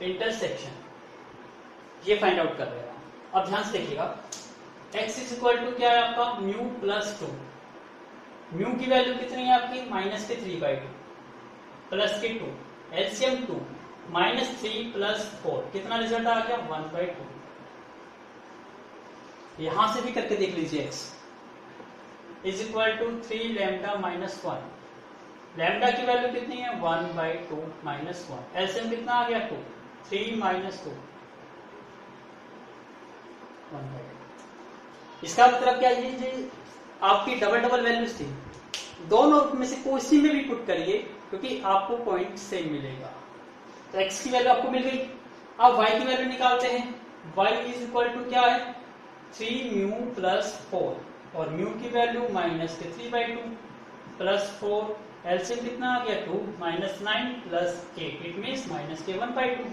Speaker 1: इंटरसेक्शन ये फाइंड आउट कर रहे हैं। अब ध्यान से देखिएगा, x इज इक्वल टू क्या है आपका, म्यू प्लस 2। म्यू की वैल्यू कितनी है आपकी, माइनस के 3/2 प्लस के 2, एलसीएम 2 माइनस 3 प्लस 4, कितना रिजल्ट आ गया 1/2। यहां से भी करके देख लीजिए, x is equal to 3 lambda minus 1 lambda की वैल्यू कितनी है 1/2 माइनस 1। एलसीएम कितना आ गया 2, 3 माइनस 2 1/2। इसका मतलब क्या, ये आपकी डबल डबल वैल्यूज थी, दोनों में से कोई सी में भी पुट करिए क्योंकि आपको पॉइंट सेम मिलेगा। तो x की वैल्यू आपको मिल गई। अब y की वैल्यू निकालते हैं। y इज इक्वल टू क्या है 3 म्यू प्लस 4 और म्यू की वैल्यू माइनस के 3/2 प्लस 4। एलसीएम कितना आ गया 2 minus 9 plus 8, it means minus के 1/2।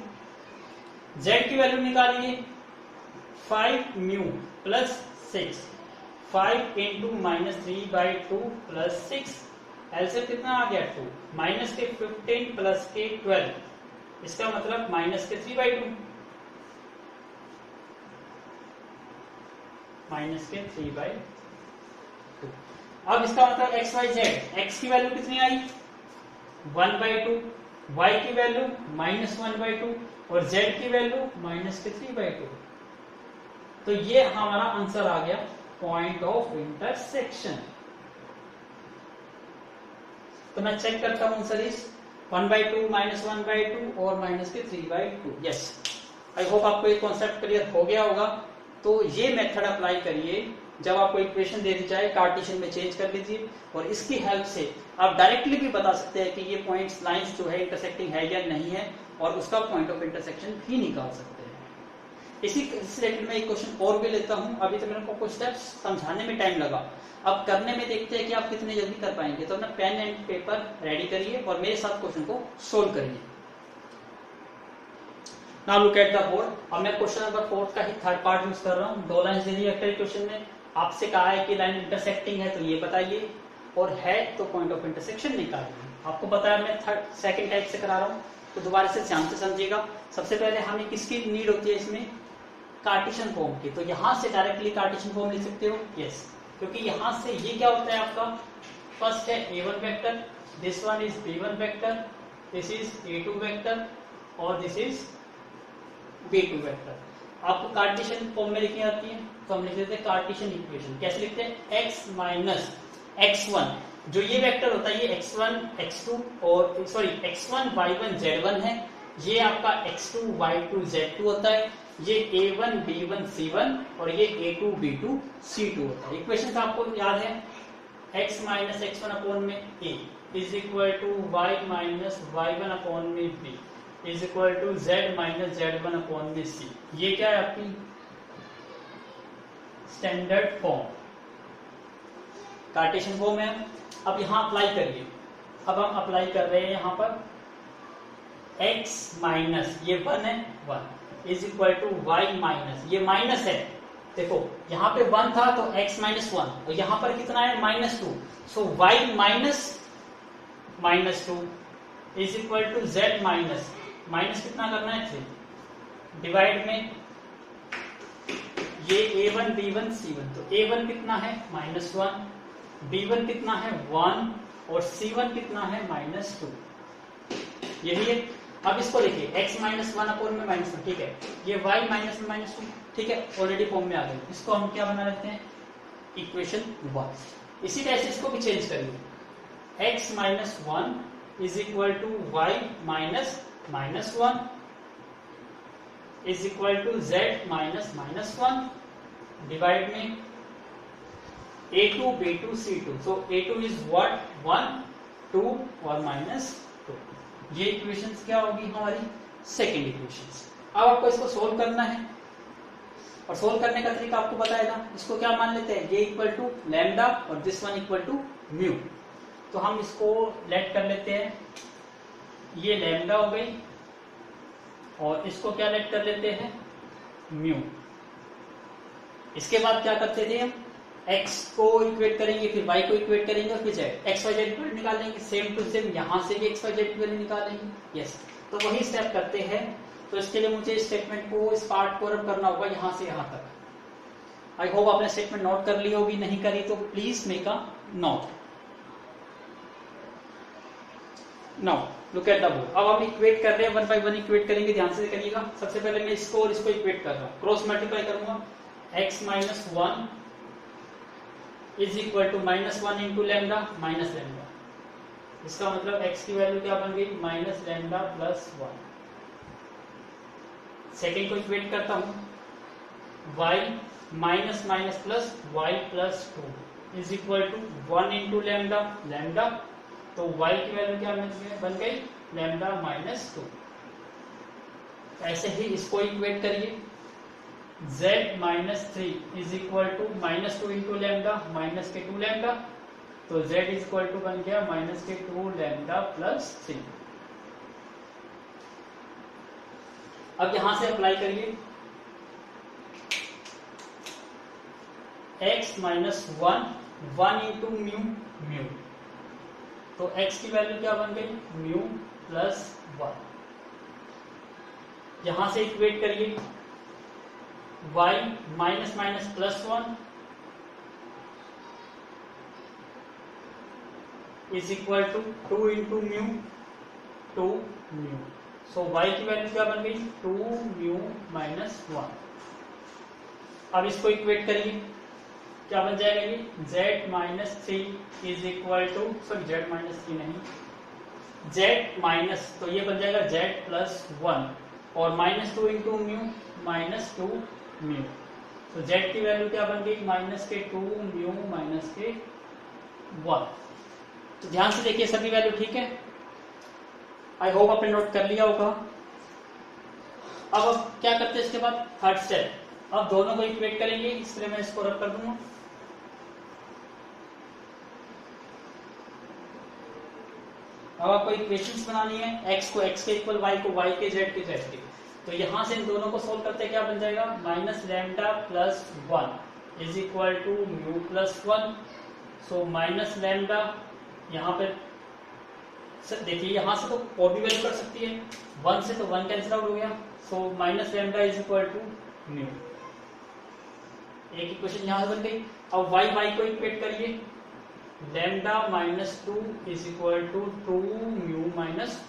Speaker 1: z की वैल्यू निकालिए 5 mu plus 6, 5 into minus 3/2 plus 6। LCM कितना आ गया 2 माइनस के 15 प्लस के 12, इसका मतलब माइनस के 3/2 माइनस के 3/2। अब इसका मतलब एक्स वाई जेड, एक्स की वैल्यू कितनी आई 1/2, वाई की वैल्यू माइनस 1/2 और जेड की वैल्यू माइनस के 3/2। तो ये हमारा आंसर आ गया पॉइंट ऑफ इंटरसेक्शन। तो मैं चेक करता हूं आंसर इज 1/2 माइनस 1/2 और माइनस के 3/2। यस, आई होप आपको ये कॉन्सेप्ट क्लियर हो गया होगा। तो ये मेथड अप्लाई करिए, जब आपको इक्वेशन दे दी जाए कार्टेशियन में चेंज कर लीजिए और इसकी हेल्प से आप डायरेक्टली भी बता सकते हैं कि ये पॉइंट्स लाइंस जो है इंटरसेक्टिंग है या नहीं है और उसका पॉइंट ऑफ इंटरसेक्शन भी निकाल सकते हैं। इसी रिलेटेड में एक क्वेश्चन और भी लेता हूं। अभी तो मेरे को कुछ स्टेप्स समझाने में टाइम लगा, अब करने में देखते हैं कि आप कितने जल्दी कर पाएंगे। तो अपना पेन एंड पेपर रेडी करिए और मेरे साथ क्वेश्चन को सोल्व करिए। Now look at the board. अब मैं क्वेश्चन नंबर 4 का ही थर्ड पार्ट यूज कर रहा हूँ। 2 लाइन दे दी है क्वेश्चन में, आपसे कहा है कि लाइन इंटरसेक्टिंग है तो ये बताइए और है तो पॉइंट ऑफ इंटरसेक्शन निकालिए। आपको पता है मैं सेकंड टाइप से करा रहा हूँ, तो दोबारा से ध्यान से समझिएगा। सबसे पहले हमें किसकी नीड होती है इसमें, कार्टेशियन फॉर्म की। तो यहां से डायरेक्टली कार्टेशियन फॉर्म लिख सकते हो। यस, क्योंकि यहां से ये क्या होता है आपका, फर्स्ट है a1 vector, this one is b1 vector, this is a2 vector और दिस इज b2 वेक्टर। आपको कार्टेशियन फॉर्म में लिखनी आती है तो हम लिख देते हैं कार्टेशियन इक्वेशन। कैसे लिखते हैं, x माइनस x1, जो ये वेक्टर होता है ये x1 x2 और सॉरी x1 y1 z1 है, ये आपका x2 y2 z2 होता है, ये a1 b1 c1 और ये a2 b2 c2 होता है। इक्वेशन आपको याद है, x माइनस x1 अपॉन में a is equal to y minus y1 upon में b is equal to z minus z1 upon में c। ये क्या है आपकी स्टैंडर्ड फॉर्म, कार्टेशियन फॉर्म है। अब यहां अप्लाई करिए। अब हम अप्लाई कर रहे हैं यहां पर x माइनस ये 1 है 1 is equal to y minus ये माइनस है, देखो यहाँ पे 1 था तो x माइनस 1 और यहाँ पर कितना है -2, so y minus -2 is equal to z minus minus कितना करना है 3 डिवाइड में ये a1 b1 c1, तो a1 कितना है -1, b1 कितना है 1 और c1 कितना है -2, यही है। अब इसको देखिए x माइनस 1 अपॉन में -1, ठीक है, ये y माइनस में -2, ठीक है, ऑलरेडी फॉर्म में आ गई। इसको हम क्या बना लेते हैं, इक्वेशन 1। इसी तरह से इसको भी चेंज करिए, x minus 1 is equal to y minus -1 is equal to z minus -1 divide में a2 b2 c2, so a2 is what 1 2 और -2। ये इक्वेशंस क्या होगी हमारी सेकेंड इक्वेशंस। अब आपको इसको सोल्व करना है और सोल्व करने का तरीका आपको बताएगा। इसको क्या मान लेते हैं, ये इक्वल टू लैम्डा और this one equal to mu. तो हम इसको लेट कर लेते हैं, ये लैम्डा हो गई और इसको क्या लेट कर लेते हैं म्यू। इसके बाद क्या करते थे हम, x को इक्वेट करेंगे, फिर y को इक्वेट करेंगे और फिर z x y z equate निकालेंगे, सेम टू सेम यहां से भी x y z इक्वेट निकालेंगे। यस, तो वही स्टेप करते हैं। तो इसके लिए मुझे स्टेटमेंट को, इस पार्ट को रब करना होगा यहां से यहां तक। आई होप आपने स्टेटमेंट नोट कर ली होगी, नहीं करी तो please make a note. Now look at the board. अब हम इक्वेट कर रहे हैं, 1 बाय 1 इक्वेट करेंगे, ध्यान से करिएगा। सबसे पहले मैं इसको और इसको इक्वेट कर रहा हूं, क्रॉस मल्टीप्लाई करूंगा, x minus 1 is equal to -1 into lambda minus lambda इसका मतलब x की वैल्यू क्या बन गई माइनस लैम्डा प्लस 1। सेकेंड को इक्वेट करता हूं, y minus minus plus y plus 2 is equal to 1 into lambda lambda, तो y की वैल्यू क्या बन गई लैम्डा माइनस 2। ऐसे ही इसको इक्वेट करिए, z minus 3 is equal to minus 2 into lambda minus के 2 लैम्डा, तो z इज इक्वल टू बन गया माइनस के 2 लैम्डा प्लस 3। अब यहां से अप्लाई करिए, x minus 1 into mu mu, तो x की वैल्यू क्या बन गई म्यू प्लस 1। यहां से इक्वेट करिए, y minus minus plus 1 is equal to 2 into mu 2 mu, so y की वैल्यू क्या बन गई 2 म्यू माइनस 1। अब इसको इक्वेट करिए, क्या बन जाएगा ये z minus 3 is equal to, sorry z minus 3 नहीं, z माइनस, तो ये बन जाएगा z प्लस 1 और minus 2 into mu minus 2 mu, तो z की वैल्यू क्या बन गई माइनस के 2 म्यू माइनस के 1। तो ध्यान से देखिए सभी वैल्यू ठीक है, आई होप आपने नोट कर लिया होगा। अब क्या करते हैं इसके बाद थर्ड स्टेप, अब दोनों को इक्वेट करेंगे, इसलिए मैं इसको रब कर दूंगा। अब आपको इक्वेशंस बनानी है, x को x के इक्वल, y को y के, z के z के, तो यहां से इन दोनों को सोल्व करते क्या बन जाएगा minus lambda plus 1 is equal to mu plus 1, so minus lambda, यहाँ पे देखिए यहां से तो और भी वैल्यू कर सकती है, 1 से तो 1 कैंसिल आउट हो गया, so minus lambda is equal to mu, एक इक्वेशन यहां से बन गई। अब y को इक्वेट करिए, lambda minus 2 is equal to 2 mu minus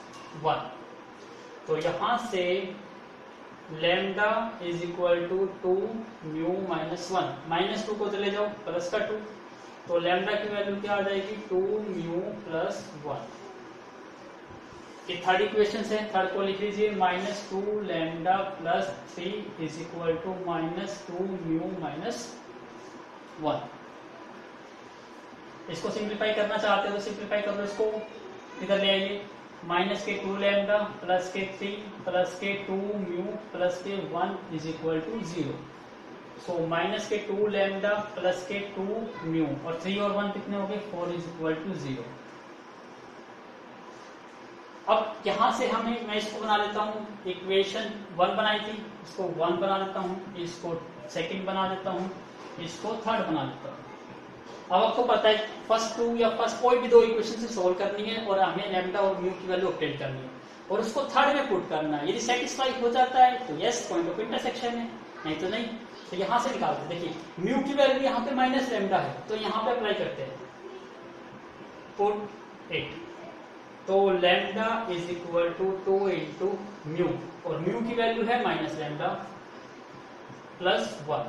Speaker 1: 1, तो यहां से lambda is equal to 2 mu minus 1, minus 2 को चले जाओ प्लस का 2, तो लैम्डा की वैल्यू क्या आ जाएगी 2 म्यू प्लस 1। ये थर्ड इक्वेशन है, थर्ड को लिख लीजिए, minus 2 lambda plus 3 is equal to minus 2 mu minus 1। इसको सिंप्लीफाई करना चाहते हो तो सिंप्लीफाई कर लो, इसको इधर ले आइए, माइनस के 2 लैम्डा प्लस के 3 प्लस के 2 म्यू प्लस के 1 is equal to 0, so minus के 2 लैम्डा प्लस के 2 म्यू और 3 और 1 कितने हो गए 4 इज इक्वल टू 0। अब यहां से हमें, मैं इसको बना लेता हूं, इक्वेशन 1 बनाई थी, इसको 1 बना देता हूं, इसको सेकंड बना देता हूं, इसको थर्ड बना देता हूं। अब आपको पता है फर्स्ट 2 या फर्स्ट कोई भी 2 इक्वेशन से सोल्व करनी है और हमें लैम्डा और म्यू की वैल्यू ऑब्टेन करनी है और उसको थर्ड में पुट करना है, यदि सेटिस्फाई हो जाता है तो यस पॉइंट ऑफ इंटरसेक्शन है, नहीं तो नहीं। तो यहां से निकालते, देखिए म्यू की वैल्यू यहाँ पे माइनस लैम्डा है, तो यहाँ पे अप्लाई करते हैं, पुट 8, तो lambda is equal to 2 into mu और म्यू की वैल्यू है minus lambda plus 1,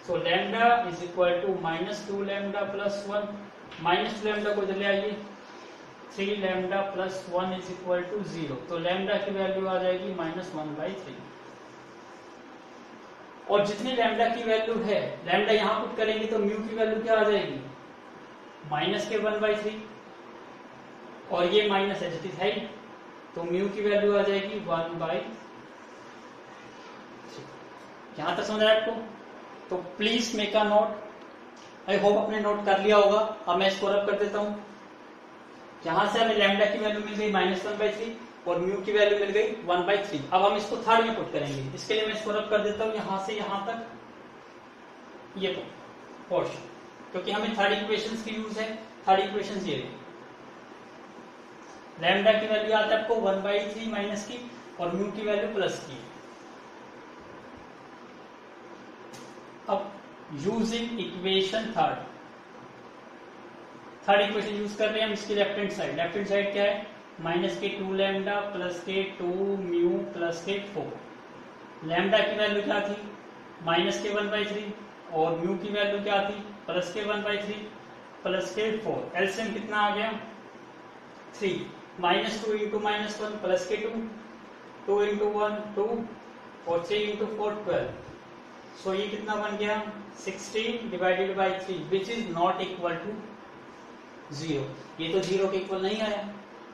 Speaker 1: so lambda is equal to minus 2 lambda plus 1, minus 2 lambda को इधर ले आइए, 3 lambda plus 1 is equal to 0, तो लैम्डा की वैल्यू आ जाएगी माइनस 1/3। और जितनी लैम्डा की वैल्यू है, लैम्डा यहां पुट करेंगे तो म्यू की वैल्यू क्या आ जाएगी माइनस के 1/3 और ये माइनस है, तो म्यू की वैल्यू आ जाएगी 1/3। यहां तक समझ आया आपको? तो please make a note, I hope आपने नोट कर लिया होगा। अब मैं इसको रब कर देता हूं, यहां से हमें लैम्डा की वैल्यू मिल गई माइनस 1/3 और म्यू की वैल्यू मिल गई 1/3। अब हम इसको थर्ड में पुट करेंगे, इसके लिए मैं इसको रब कर देता हूं यहां से यहां तक ये पोर्शन, क्योंकि हमें थर्ड इक्वेशन की यूज है। थर्ड इक्वेशन ये लैम्डा की वैल्यू आता है आपको 1/3 माइनस की और म्यू की वैल्यू प्लस की। अब using equation third equation use कर रहे हैं हम इसकी लेफ्ट हैंड साइड क्या है माइनस के 2 लैम्डा प्लस के 2 म्यू प्लस के 4। लैम्डा की वैल्यू क्या थी माइनस के 1/3 और म्यू की वैल्यू क्या थी प्लस के 1/3 प्लस के 4। एलसीएम कितना आ गया 3, -2 इंटू -1 प्लस के 2, 2 इंटू 1 2 और 3 इंटू 4 12। सो ये कितना बन गया 16 divided by 3 which is not equal to 0। ये तो 0 के इक्वल नहीं आया।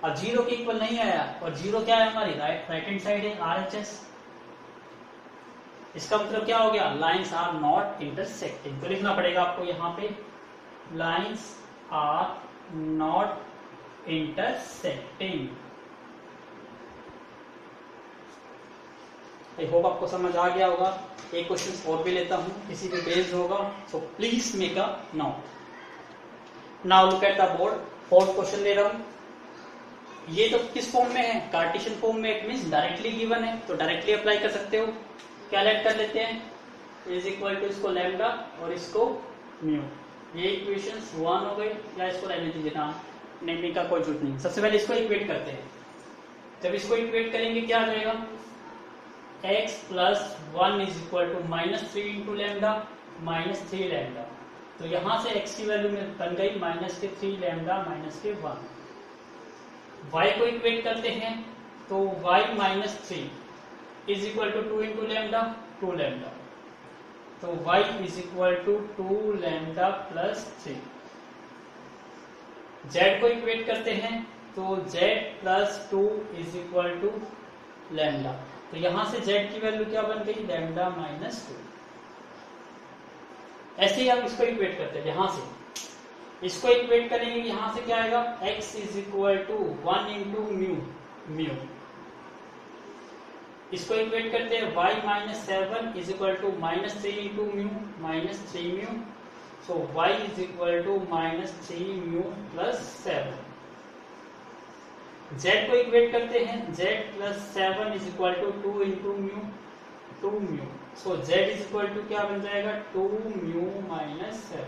Speaker 1: अब 0 के इक्वल नहीं आया और 0 क्या है हमारी राइट हैंड साइड है RHS। इसका मतलब क्या हो गया लाइंस आर नॉट इंटरसेक्टिंग। तो लिखना पड़ेगा आपको यहाँ पे lines are not intersecting. I hope आपको समझ आ गया होगा। एक क्वेश्चन और भी लेता हूं, किसी भी बेस्ड होगा, so please make a note. Now look at the board. Fourth question ले रहा हूं। ये तो किस फॉर्म में है कार्टेशियन फॉर्म में, इट मींस डायरेक्टली गिवन है तो डायरेक्टली अप्लाई कर सकते हो। क्या लेट कर लेते हैं इज इक्वल टू इसको लैम्डा और इसको म्यू। ये इक्वेशंस 1 हो गई, या इसको रहने दीजिए ना, नेमिंग का कोई जरूरत नहीं। सबसे पहले इसको इक्वेट करते हैं। जब इसको इक्वेट करेंगे क्या आ जाएगा x plus 1 is equal to -3 into lambda -3 lambda. तो यहां से x की वैल्यू में बन गई -3 लैम्डा -1। y को इक्वेट करते हैं तो y -3 is equal to 2 into lambda 2 lambda. तो y is equal to 2 lambda plus 3। z को इक्वेट करते हैं तो z plus 2 is equal to lambda. तो यहां से z की वैल्यू क्या बन गई लैम्डा -2। ऐसे ही आप इसको इक्वेट करते हैं। यहां से इसको इक्वेट करेंगे, यहां से क्या आएगा x is equal to 1 into mu. इसको इक्वेट करते हैं y -7 is equal to -3 into mu -3 mu. So y is equal to -3 mu plus 7। z को इक्वेट करते हैं z plus 7 is equal to 2 into mu 2 mu. So z is equal to क्या बन जाएगा 2 mu -7।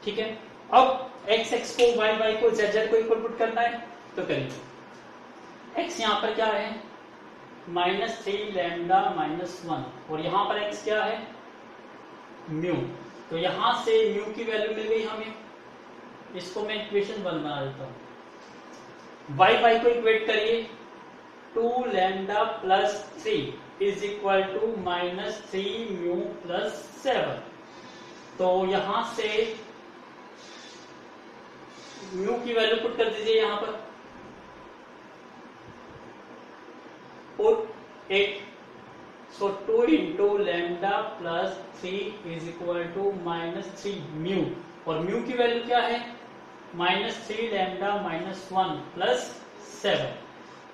Speaker 1: ठीक है। अब x को y को z को इक्वल पुट करना है तो करिए। x यहाँ पर क्या है -3 लैम्डा -1 और यहाँ पर x क्या है म्यू। तो यहां से म्यू की वैल्यू मिल गई हमें। इसको मैं इक्वेशन 1 बना देता हूं। y को इक्वेट करिए 2 lambda plus 3 is equal to -3 mu plus 7। तो यहां से म्यू की वैल्यू पुट कर दीजिए यहां पर put 8। So 2 into lambda plus 3 is equal to -3 mu और म्यू की वैल्यू क्या है -3 लैम्डा -1 प्लस 7।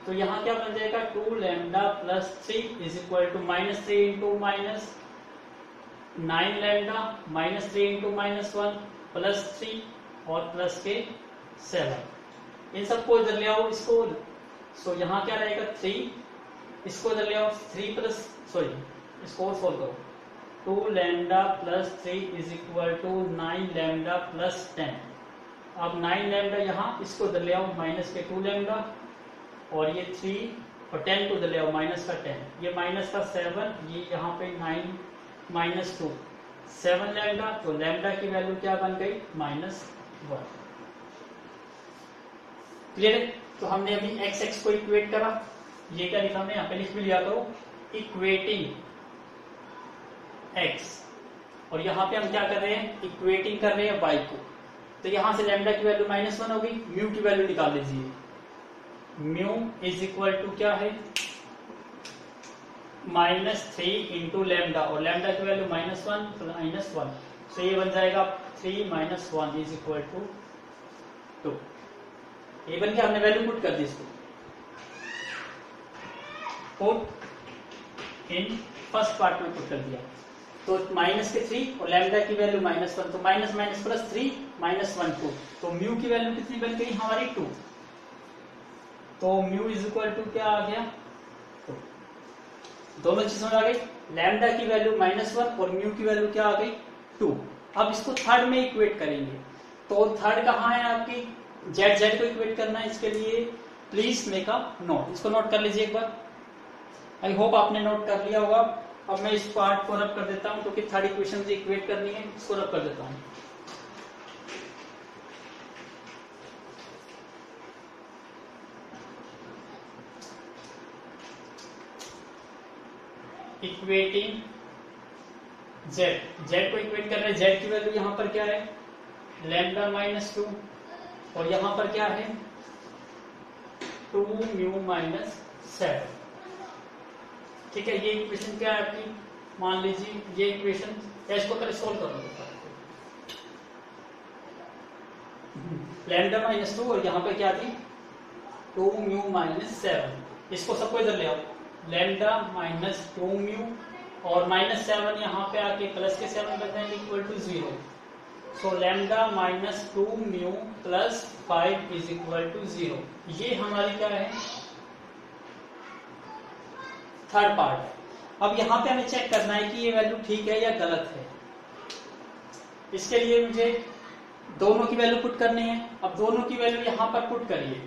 Speaker 1: तो यहाँ क्या बन जाएगा 2 lambda plus 3 is equal to -3 into -9 lambda -3 into -1 plus 3 और प्लस के 7। इन सबको इधर ले आओ इसको। सो यहाँ क्या रहेगा 3, इसको इधर ले आओ 3 प्लस इसको सोल्व करो 2 lambda plus 3 is equal to 9 lambda plus 10। अब 9 लैम्डा यहाँ इसको इधर ले आओ माइनस के 2 लैम्डा और ये 3 और 10 को इधर ले आओ माइनस का 10, ये माइनस का 7, ये यहाँ पे 9 माइनस 2 7 लैम्डा। तो लैम्डा की वैल्यू क्या बन गई -1। क्लियर है। तो हमने अभी x को इक्वेट करा। ये क्या लिखा हमने यहाँ पे लिख भी लिया करो इक्वेटिंग x और यहाँ पे हम क्या कर रहे हैं इक्वेटिंग कर रहे हैं y को। तो यहां से लैम्डा की वैल्यू -1 हो गई। म्यू की वैल्यू निकाल लीजिए। म्यू इज इक्वल टू क्या है -3 इंटू लैम्डा और लैम्डा की वैल्यू -1 तो ये बन जाएगा 3 - 1 इज इक्वल टू 2। ये बन के हमने वैल्यू पुट कर दी इसको पुट इन फर्स्ट पार्ट में पुट कर दिया। तो -3 और लैम्डा की वैल्यू -1 तो माइनस माइनस प्लस 3 -1 2। तो म्यू की वैल्यू कितनी बन गई हमारी 2। तो म्यू इज इक्वल टू क्या आ गया 2। दोनों चीज समझ आ गई। लैम्डा की वैल्यू -1 और म्यू की वैल्यू क्या आ गई 2। अब इसको थर्ड में इक्वेट करेंगे। तो थर्ड कहाँ है आपकी z को इक्वेट करना है। इसके लिए प्लीज मेक अ नोट। इसको नोट कर लीजिए एक बार। आई होप आपने नोट कर लिया होगा। अब मैं इस पार्ट को रब कर देता हूं क्योंकि थर्ड इक्वेशन से इक्वेट करनी है। इसको रब कर देता हूं। इक्वेटिंग z, z को इक्वेट कर रहे हैं, z की वैल्यू यहाँ पर क्या है लैम्डा माइनस 2 और यहाँ पर क्या है 2 म्यू माइनस 7। ठीक है, ये इक्वेशन क्या है आपकी, मान लीजिए ये इक्वेशन, इसको पहले सोल्व कर लो। लैम्डा माइनस 2 और यहाँ पे क्या थी 2 म्यू माइनस 7, इसको सबको इधर ले आओ, लैम्डा माइनस 2 म्यू और माइनस 7 यहाँ पे आके प्लस के 7 बन जाएंगे equal to 0। So lambda minus 2 mu plus 5 is equal to 0। ये हमारी क्या है थर्ड पार्ट है। अब यहाँ पे हमें चेक करना है कि ये वैल्यू ठीक है या गलत है। इसके लिए मुझे दोनों की वैल्यू पुट करनी है। अब दोनों की वैल्यू यहाँ पर पुट करिए।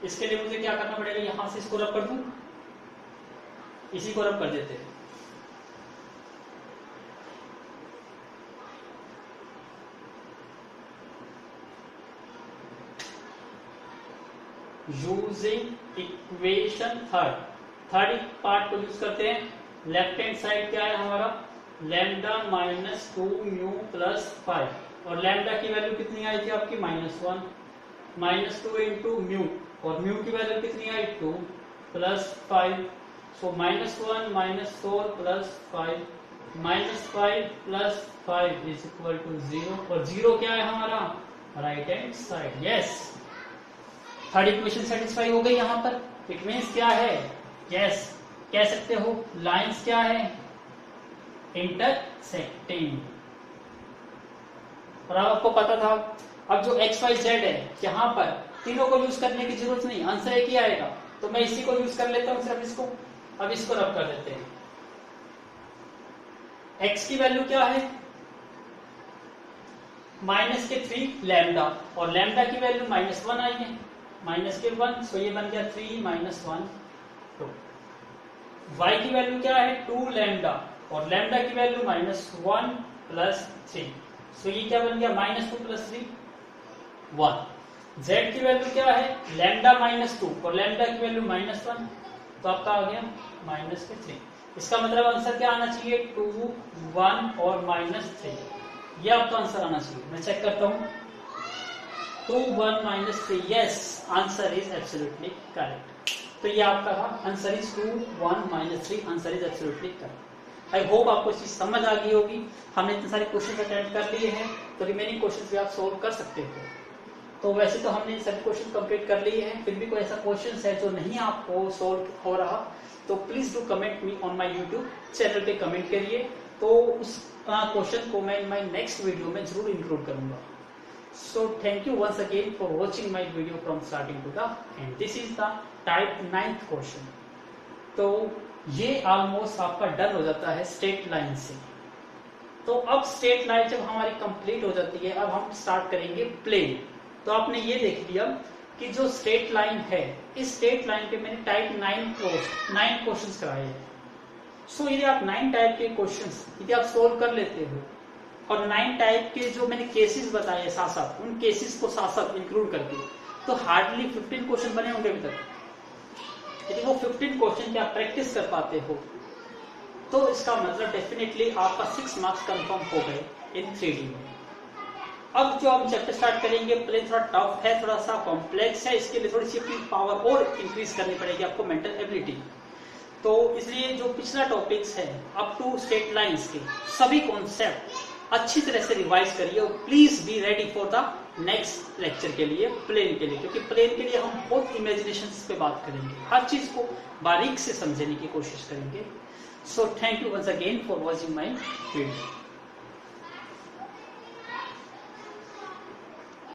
Speaker 1: इसके लिए मुझे क्या करना पड़ेगा, यहां से इसको रब कर दूं, इसी को रब कर देते हैं। यूजिंग इक्वेशन थर्ड पार्ट को यूज करते हैं। लेफ्ट हैंड साइड क्या है हमारा लैम्डा माइनस 2 म्यू प्लस 5 और लैम्डा की वैल्यू कितनी आई थी आपकी -1, -2 इंटू म्यू और म्यू की वैल्यू कितनी आई 2 plus 5। So -1 -4 plus 5 -5 plus 5 is equal to 0 और 0 क्या है हमारा right hand side. Yes, third equation satisfy हो गई। यहाँ पर इट मीन्स क्या है, यस कह सकते हो लाइंस क्या है इंटरसेक्टिंग। और अब आपको पता था, अब जो x y z है यहाँ पर तीनों को यूज करने की जरूरत नहीं, आंसर एक ही आएगा। तो मैं इसी को यूज कर लेता हूं सिर्फ इसको। अब इसको रब कर देते हैं। x की वैल्यू क्या है -3 लैम्डा और लैम्डा की वैल्यू -1 आई है, -1 सो ये बन गया 3 -1 2। y की वैल्यू क्या है 2 लैम्डा और लैम्डा की वैल्यू -1 प्लस 3 सो ये क्या बन गया -2 प्लस 3 1। z की वैल्यू क्या है लैम्डा -2 और लैम्डा की वैल्यू -1 तो आपका आ गया -3। इसका मतलब आंसर क्या आना चाहिए 2 1 और -3, ये आपका आंसर आना चाहिए। मैं चेक करता हूं 2 1 -3, yes answer is absolutely correct. तो ये आपका answer is 2 1 -3, answer is absolutely correct. I hope आपको चीज समझ आ गई होगी। हमने इतने सारे क्वेश्चन अटेम्प्ट कर लिए हैं तो रिमेनिंग क्वेश्चन भी आप सोल्व कर सकते हो। तो वैसे तो हमने सभी क्वेश्चन कंप्लीट कर लिए हैं, फिर भी कोई ऐसा क्वेश्चन है जो नहीं आपको सोल्व हो रहा तो please do comment me on my YouTube channel पे कमेंट करिए, तो उस क्वेश्चन को मैं माय नेक्स्ट वीडियो में जरूर इंक्लूड करूंगा। So thank you once again for watching my video from starting to the end. This is the type 9th question. तो ये ऑलमोस्ट आपका डन हो जाता है स्ट्रेट लाइन से। तो अब स्ट्रेट लाइन जब हमारी कंप्लीट हो जाती है, अब हम स्टार्ट करेंगे प्लेन। तो आपने ये देख लिया कि जो स्ट्रेट लाइन है, इस स्ट्रेट लाइन पे मैंने टाइप 9 क्वेश्चंस कराए हैं। सो यदि आप 9 टाइप के क्वेश्चंस यदि आप सोल्व कर लेते हो और 9 टाइप के जो मैंने केसेस बताए साथ साथ, उन केसेस को साथ साथ इंक्लूड करके, तो हार्डली 15 क्वेश्चन बने होंगे अभी तक। यदि वो 15 क्वेश्चन की आप प्रैक्टिस कर पाते हो तो इसका मतलब डेफिनेटली आपका 6 मार्क्स कंफर्म हो गए इन 3D में। अब जो हम चैप्टर स्टार्ट करेंगे प्लेन थोड़ा टफ है, थोड़ा सा कॉम्प्लेक्स है, इसके लिए थोड़ी सी अपनी पावर और इंक्रीज करनी पड़ेगी आपको, मेंटल एबिलिटी। तो इसलिए जो पिछला टॉपिक्स है अप टू स्ट्रेट लाइंस के सभी कॉन्सेप्ट अच्छी तरह से रिवाइज करिए और please be ready for the next lecture के लिए प्लेन के लिए, क्योंकि प्लेन के लिए हम बहुत इमेजिनेशन पे बात करेंगे, हर चीज को बारीक से समझने की कोशिश करेंगे। So thank you once again for watching my video.